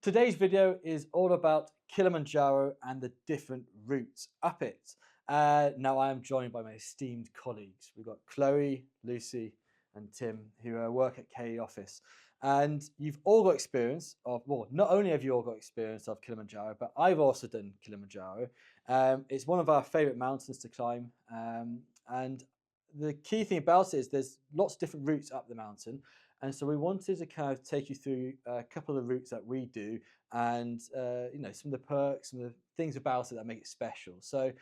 Today's video is all about Kilimanjaro and the different routes up it. Now I am joined by my esteemed colleagues. We've got Chloe, Lucy and Tim who work at KE office. And you've all got experience of, well, not only have you all got experience of Kilimanjaro, but I've also done Kilimanjaro. It's one of our favourite mountains to climb. And the key thing about it is there's lots of different routes up the mountain. And so we wanted to kind of take you through a couple of the routes that we do and some of the perks, some of the things about it that make it special. So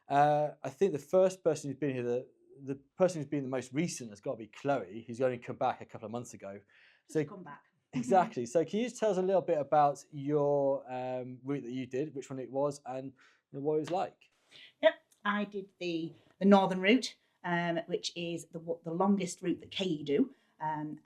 I think the first person who's been here, the person who's been the most recent has got to be Chloe, who's only come back a couple of months ago. Just come back. Exactly. So can you just tell us a little bit about your route that you did, which one it was, and what it was like? Yep, I did the northern route, which is the longest route that KE do.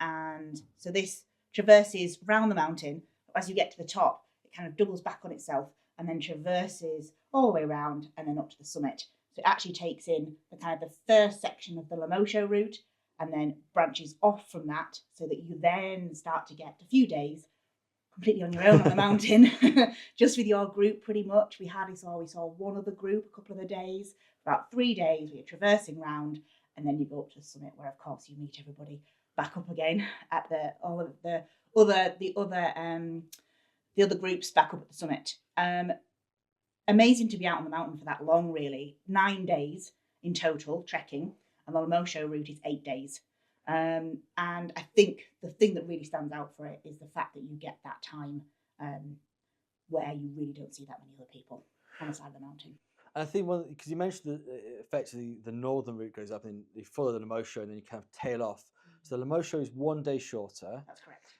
And so this traverses round the mountain. As you get to the top, it kind of doubles back on itself and then traverses all the way around and then up to the summit. So it actually takes in the kind of the first section of the Lamosho route and then branches off from that so that you then start to get a few days completely on your own on the mountain, just with your group pretty much. We saw one other group a couple of the days. About 3 days we were traversing round, and then you go up to the summit where of course you meet everybody back up again at the other groups back up at the summit. Amazing to be out on the mountain for that long, really. 9 days in total trekking, and the Lamosho route is 8 days. And I think the thing that really stands out for it is the fact that you get that time where you really don't see that many other people on the side of the mountain. I think because you mentioned that effectively the northern route goes up and you follow the Lamosho and then you kind of tail off. So the Lamosho is 1 day shorter. That's correct.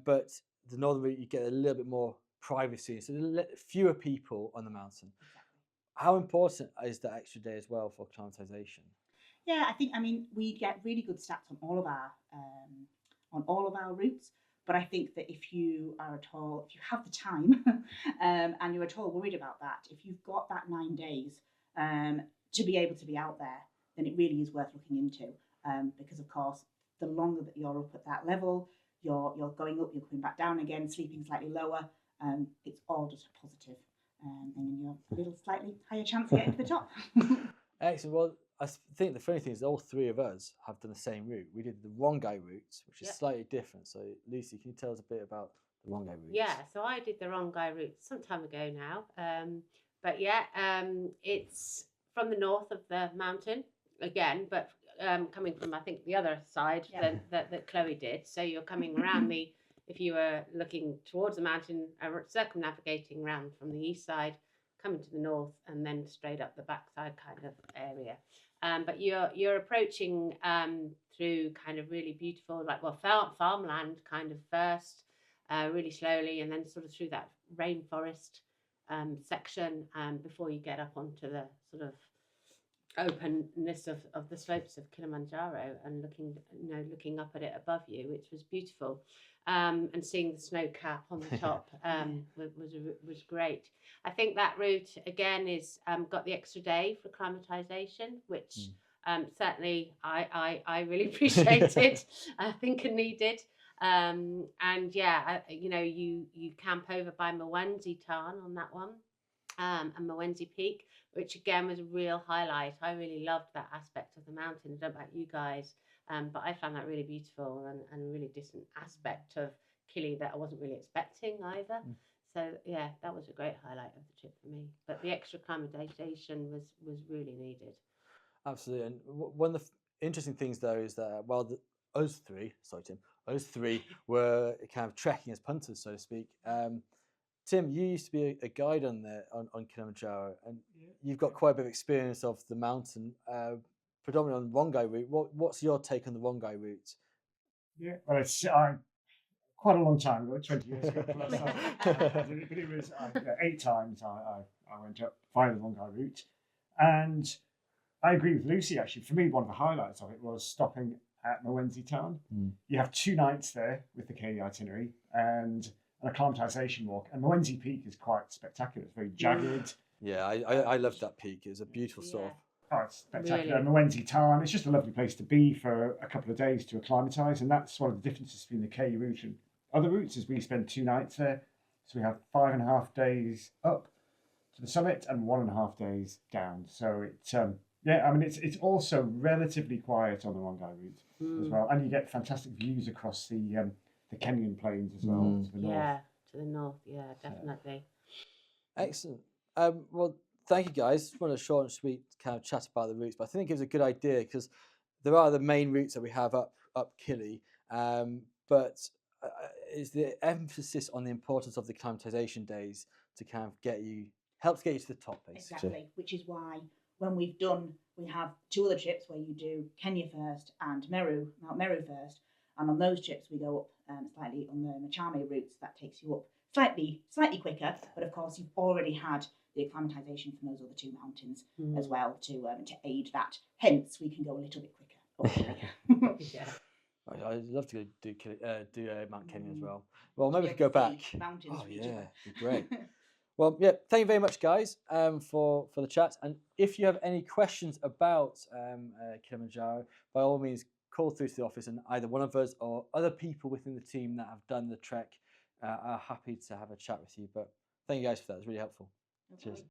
But the northern route, you get a little bit more privacy, so fewer people on the mountain. Exactly. How important is that extra day as well for acclimatization? Yeah, I mean, we get really good stats on all of our routes. But I think that if you have the time and you're at all worried about that, if you've got that 9 days to be able to be out there, then it really is worth looking into. Because of course, the longer that you're up at that level, you're going up, you're coming back down again, sleeping slightly lower. It's all just a positive, and you're a little slightly higher chance of getting to the top. Excellent. Well, I think the funny thing is all three of us have done the same route. We did the Rongai route, which is slightly different. So, Lucy, can you tell us a bit about the Rongai route? Yeah, so I did the Rongai route some time ago now. It's from the north of the mountain again, but coming from, I think, the other side that Chloe did. So you're coming around if you were looking towards the mountain, circumnavigating around from the east side, coming to the north, and then straight up the backside kind of area. But you're approaching through kind of really beautiful, farmland kind of first, really slowly, and then sort of through that rainforest section before you get up onto the sort of openness of the slopes of Kilimanjaro and looking up at it above you, which was beautiful. And seeing the snow cap on the top was great. I think that route again is got the extra day for acclimatization, which certainly I really appreciated. I think and needed. You camp over by Mwenzi Tarn on that one, and Mwenzi Peak, which again was a real highlight. I really loved that aspect of the mountain. I don't know about you guys. But I found that really beautiful and a really distant aspect of Kili that I wasn't really expecting either. So yeah, that was a great highlight of the trip for me. But the extra acclimatization was really needed. Absolutely. And one of the interesting things though is that those three were kind of trekking as punters, so to speak. Tim, you used to be a guide on Kilimanjaro, and you've got quite a bit of experience of the mountain. Predominantly on the Rongai route. What's your take on the Rongai route? Yeah, well, it's quite a long time ago, 20 years ago. But it was 8 times I went up via the Rongai route. And I agree with Lucy, actually. For me, one of the highlights of it was stopping at Mwenzi Town. You have 2 nights there with the KE itinerary and an acclimatization walk. And Mwenzi Peak is quite spectacular. It's very jagged. Yeah, I loved that peak. It was a beautiful sort of. Oh, it's spectacular. Really? Mwenzi Tarn, it's just a lovely place to be for a couple of days to acclimatise, and that's one of the differences between the KE route and other routes is we spend 2 nights there. So we have 5.5 days up to the summit and 1.5 days down. So yeah, I mean it's also relatively quiet on the Rongai route as well, and you get fantastic views across the Kenyan plains as well to the north. Yeah, to the north. Yeah, definitely. Excellent. Well, thank you guys. Just want a short and sweet kind of chat about the routes, but I think it gives a good idea because there are the main routes that we have up Kili, but is the emphasis on the importance of the acclimatization days to kind of help to get you to the top, basically. Exactly, which is why when we have 2 other trips where you do Kenya first and Mount Meru first, and on those trips we go up slightly on the Machame routes. That takes you up slightly quicker, but of course you've already had the acclimatization from those other 2 mountains as well to aid that. Hence, we can go a little bit quicker. Yeah. I'd love to go do Mount Kenya as well. Well, maybe we could go back. Mountains Oh for each yeah, other. it'd be great. Well, yeah, thank you very much, guys, for the chat. And if you have any questions about Kilimanjaro, by all means, call through to the office, and either one of us or other people within the team that have done the trek are happy to have a chat with you. But thank you guys for that; it's really helpful. Cheers.